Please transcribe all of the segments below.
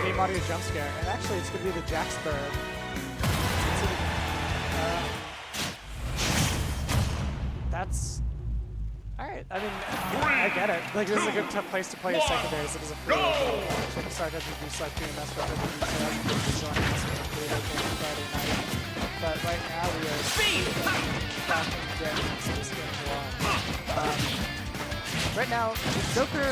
game audio jump scare, and actually it's going to be the Jaxby. That's... Alright, I mean, I get it. Like, this is a good place to play your secondaries. It is a free Check the start doesn't do select BMS, but Friday night. But right now we are crashing dead into this game right now, Joker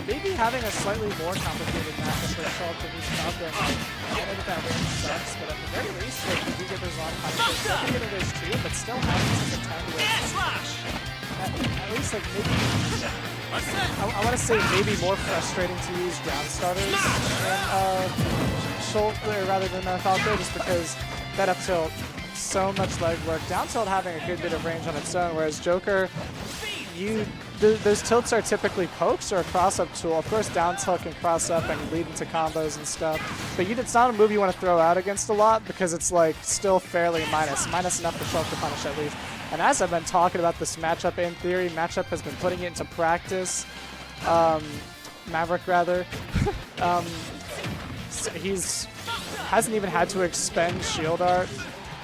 may be having a slightly more complicated matchup for Shulk than he's Falcon. I know that range sucks, but at the very least, like, you do get those long punches. Joker getting those too, but still having such a time with at least, like, maybe, I want to say maybe more frustrating to use ground starters than Shulk, rather than Falco, just because that up tilt, so much leg work. Down tilt having a good bit of range on its own, whereas Joker, those tilts are typically pokes or a cross-up tool. Of course, down tilt can cross up and lead into combos and stuff, but it's not a move you want to throw out against a lot because it's like still fairly minus enough for Shulk to punish at least. And as I've been talking about this matchup in theory, Matchup has been putting it into practice. Maverick rather. Hasn't even had to expend shield art.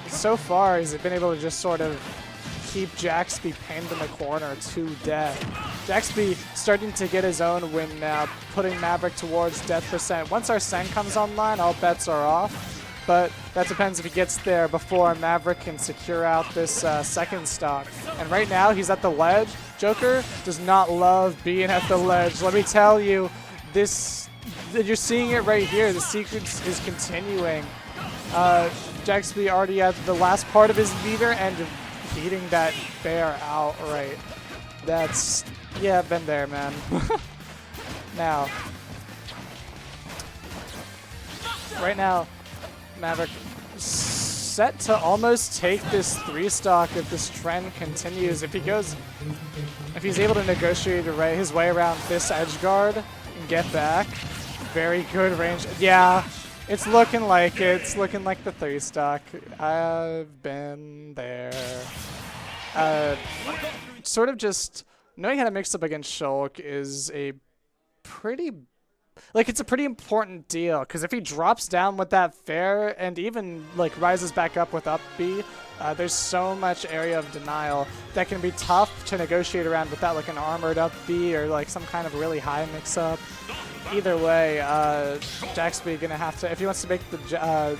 So far, he's been able to just sort of keep Jaxby pinned in the corner to death. Jaxby starting to get his own win now, putting Maverick towards death percent. Once our Sen comes online, all bets are off. But that depends if he gets there before Maverick can secure out this second stock. And right now, he's at the ledge. Joker does not love being at the ledge. Let me tell you, you're seeing it right here. The sequence is continuing. Jaxby already at the last part of his meter and beating that bear outright. That's, yeah, been there, man. Now, right now, Maverick set to almost take this 3-stock if this trend continues. If he's able to negotiate his way around this edge guard and get back, very good range. Yeah, it's looking like it. It's looking like the 3-stock. I've been there. Sort of just knowing how to mix up against Shulk is a pretty... Like, it's a pretty important deal, because if he drops down with that fair and even, like, rises back up with up B, there's so much area of denial that can be tough to negotiate around without, like, an armored up B or, like, some kind of really high mix-up. Either way, Jaxby gonna have to, if he wants to make the, I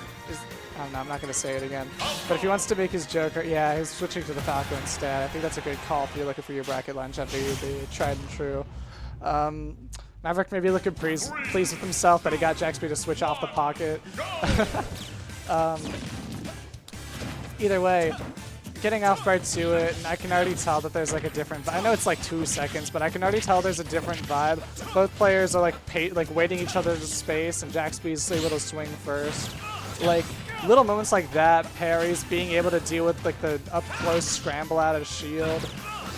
don't know, I'm not gonna say it again, but if he wants to make his Joker, yeah, he's switching to the Falco instead. I think that's a good call if you're looking for your bracket lunch after the tried and true. Maverick may be looking pleased with himself that he got Jaxby to switch off the pocket. Either way, getting off right to it, and I can already tell that there's like a different... I know it's like 2 seconds, but I can already tell there's a different vibe. Both players are like waiting each other's space, and Jaxby's able to swing first. Like, little moments like that, parries, being able to deal with like the up-close scramble out of shield.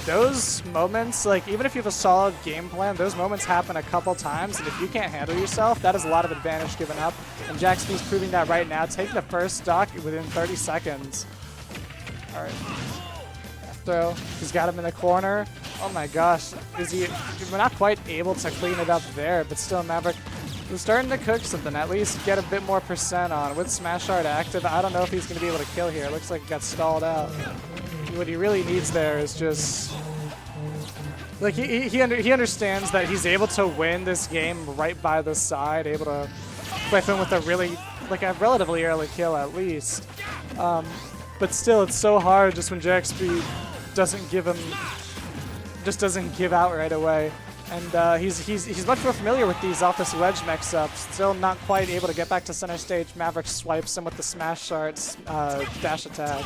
Those moments, like, even if you have a solid game plan, those moments happen a couple times, and if you can't handle yourself, that is a lot of advantage given up. And Jaxby's proving that right now, taking the first stock within 30 seconds. All right. Throw. He's got him in the corner. Oh my gosh. We're not quite able to clean it up there, but still Maverick was starting to cook something, at least get a bit more percent on. With Smash Art active, I don't know if he's going to be able to kill here. It looks like he got stalled out. What he really needs there is just... Like, he understands that he's able to win this game right by the side, able to whip him with a relatively early kill at least. But still, it's so hard just when Jaxby doesn't give out right away. And he's much more familiar with these off this ledge mix-ups. Still not quite able to get back to center stage. Maverick swipes him with the smash arts dash attack.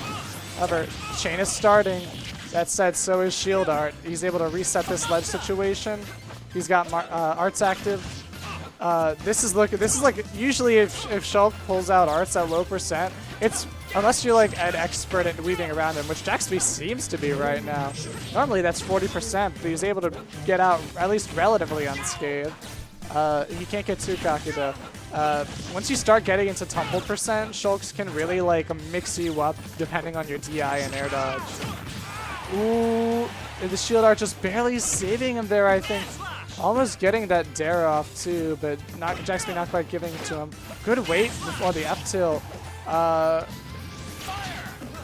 However, chain is starting. That said, so is shield art. He's able to reset this ledge situation. He's got arts active. This is like usually if Shulk pulls out arts at low percent, it's unless you're like an expert at weaving around him, which Jaxby seems to be right now. Normally that's 40%, but he's able to get out at least relatively unscathed. He can't get too cocky though. Once you start getting into tumble percent, Shulks can really like mix you up depending on your DI and air dodge. Ooh, the shield art just barely saving him there, I think. Almost getting that dare off too, but Jaxby not quite giving it to him. Good wait before the up tilt.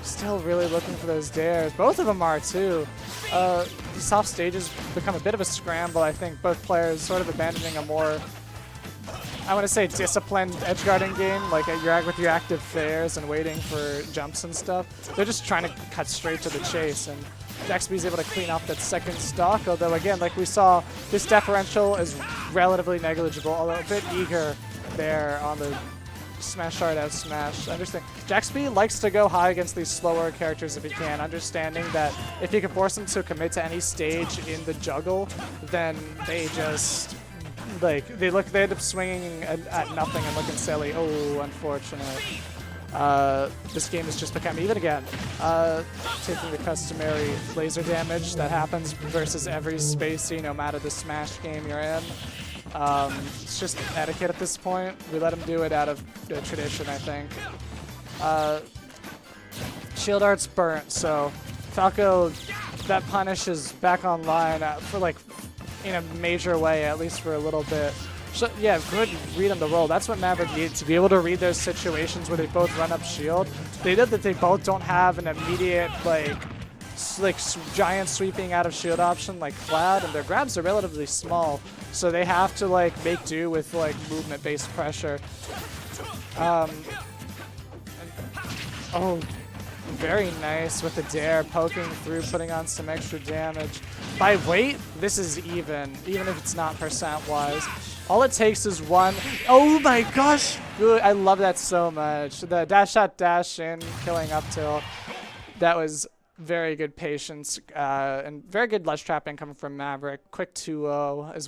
Still really looking for those dares. Both of them are too. These soft stages become a bit of a scramble. I think both players sort of abandoning a more, I want to say, disciplined edgeguarding game, like with your active fairs and waiting for jumps and stuff. They're just trying to cut straight to the chase, and Jaxby's able to clean up that second stock, although again, like we saw, this differential is relatively negligible, although a bit eager there on the smash shard out smash. Understand, Jaxby likes to go high against these slower characters if he can, understanding that if you can force them to commit to any stage in the juggle, then they just, like, they end up swinging at nothing and looking silly. Oh, unfortunate. This game has just become even again. Taking the customary laser damage that happens versus every spacey, no matter the Smash game you're in. It's just etiquette at this point. We let him do it out of tradition, I think. Shield Art's burnt, so Falco, that punish is back online for like in a major way, at least for a little bit. So, yeah, good read on the roll. That's what Maverick needed, to be able to read those situations where they both run up shield. They did that they both don't have an immediate, like giant sweeping out of shield option like Cloud, and their grabs are relatively small, so they have to like make do with like movement-based pressure. Oh, very nice with the dare, poking through, putting on some extra damage. By weight, this is even if it's not percent-wise. All it takes is one. Oh my gosh! Good. I love that so much. The dash shot, dash in, killing up tilt. That was very good patience and very good ledge trapping coming from Maverick. Quick 2-0 as